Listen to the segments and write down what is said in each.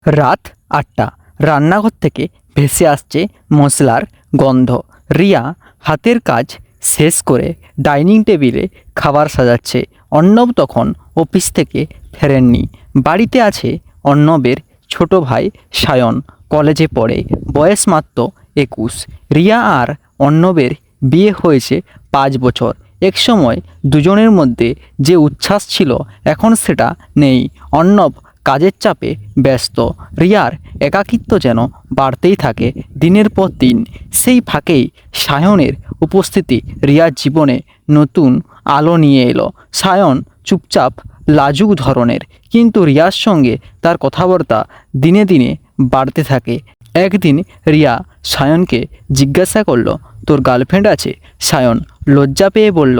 রাত ৮টা। রান্নাঘর থেকে ভেসে আসছে মশলার গন্ধ। রিয়া হাতের কাজ শেষ করে ডাইনিং টেবিলে খাবার সাজাচ্ছে। অর্ণব তখন অফিস থেকে ফেরেননি। বাড়িতে আছে অর্ণবের ছোট ভাই সায়ন, কলেজে পড়ে, বয়স মাত্র ২১। রিয়া আর অর্ণবের বিয়ে হয়েছে ৫ বছর। একসময় দুজনের মধ্যে যে উচ্ছ্বাস ছিল এখন সেটা নেই। অর্ণব কাজের চাপে ব্যস্ত, রিয়ার একাকিত্ব যেন বাড়তেই থাকে দিনের পর দিন। সেই ফাঁকেই সায়নের উপস্থিতি রিয়ার জীবনে নতুন আলো নিয়ে এলো। সায়ন চুপচাপ, লাজুক ধরনের, কিন্তু রিয়ার সঙ্গে তার কথাবার্তা দিনে দিনে বাড়তে থাকে। একদিন রিয়া সায়নকে জিজ্ঞাসা করলো, তোর গার্লফ্রেন্ড আছে? সায়ন লজ্জা পেয়ে বলল,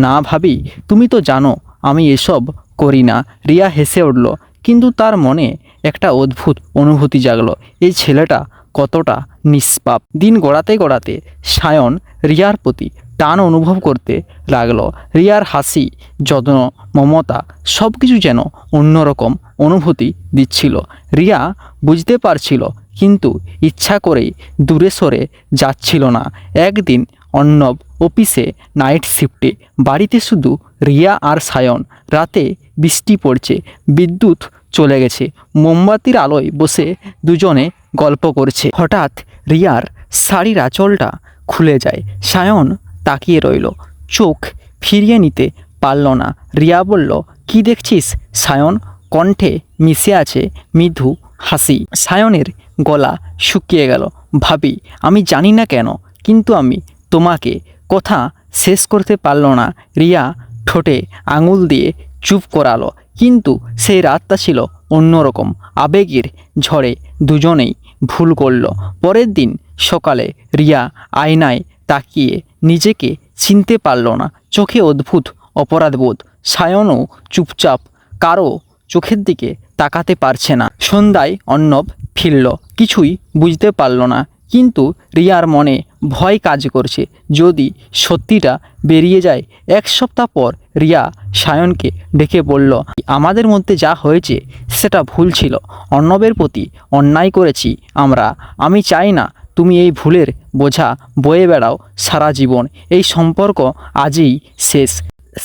না ভাবি, তুমি তো জানো আমি এসব করি না। রিয়া হেসে উঠল, কিন্তু তার মনে একটা অদ্ভুত অনুভূতি জাগলো, এই ছেলেটা কতটা নিষ্পাপ। দিন গড়াতে গড়াতে সায়ন রিয়ার প্রতি টান অনুভব করতে লাগলো। রিয়ার হাসি, যত্ন, মমতা সব কিছু যেন অন্যরকম অনুভূতি দিচ্ছিল। রিয়া বুঝতে পারছিল, কিন্তু ইচ্ছা করেই দূরে সরে যাচ্ছিল না। একদিন অর্ণব অফিসে নাইট শিফটে, বাড়িতে শুধু রিয়া আর সায়ন। রাতে বৃষ্টি পড়ছে, বিদ্যুৎ চলে গেছে। মোমবাতির আলোয় বসে দুজনে গল্প করছে। হঠাৎ রিয়ার শাড়ির আঁচলটা খুলে যায়। সায়ন তাকিয়ে রইল, চোখ ফিরিয়ে নিতে পারল না। রিয়া বলল, কি দেখছিস সায়ন? কণ্ঠে মিশে আছে মৃদু হাসি। সায়নের গলা শুকিয়ে গেল। ভাবি, আমি জানি না কেন, কিন্তু আমি তোমাকে। কথা শেষ করতে পারল না। রিয়া ঠোঁটে আঙুল দিয়ে চুপ করালো, কিন্তু সেই রাতটা ছিল অন্যরকম। আবেগের ঝড়ে দুজনেই ভুল করল। পরের দিন সকালে রিয়া আয়নায় তাকিয়ে নিজেকে চিনতে পারল না। চোখে অদ্ভুত অপরাধবোধ। সায়নও চুপচাপ, কারো চোখের দিকে তাকাতে পারছে না। সন্ধ্যায় অর্ণব ফিরল, কিছুই বুঝতে পারল না, কিন্তু রিয়ার মনে ভয় কাজ করছে, যদি সত্যিটা বেরিয়ে যায়। ১ সপ্তাহ পর রিয়া সায়নকে ডেকে বলল, আমাদের মধ্যে যা হয়েছে সেটা ভুল ছিল। অর্ণবের প্রতি অন্যায় করেছি আমরা। আমি চাই না তুমি এই ভুলের বোঝা বয়ে বেড়াও সারা জীবন। এই সম্পর্ক আজই শেষ।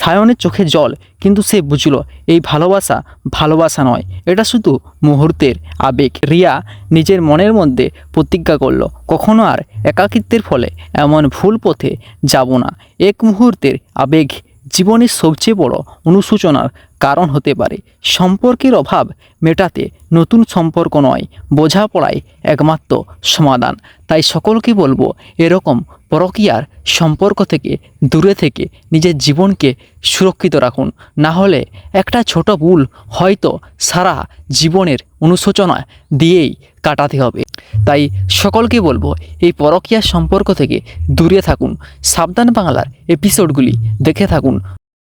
সায়নের চোখে জল, কিন্তু সে বুঝল এই ভালোবাসা ভালোবাসা নয়, এটা শুধু মুহূর্তের আবেগ। রিয়া নিজের মনের মধ্যে প্রতিজ্ঞা করল, কখনো আর একাকিত্বের ফলে এমন ভুল পথে যাব না। এক মুহূর্তের আবেগ জীবনের সবচেয়ে বড় অনুশোচনার কারণ হতে পারে। সম্পর্কের অভাব মেটাতে নতুন সম্পর্ক নয়, বোঝাপড়াই একমাত্র সমাধান। তাই সকলকে বলবো, এরকম পরকীয়ার সম্পর্ক থেকে দূরে থেকে নিজের জীবনকে সুরক্ষিত রাখুন। না হলে একটা ছোট ভুল হয়তো সারা জীবনের অনুশোচনা দিয়েই কাটাতে হবে। তাই সকলকে বলবো, এই পরকীয়ার সম্পর্ক থেকে দূরে থাকুন। সাবধান বাংলার এপিসোডগুলি দেখে থাকুন।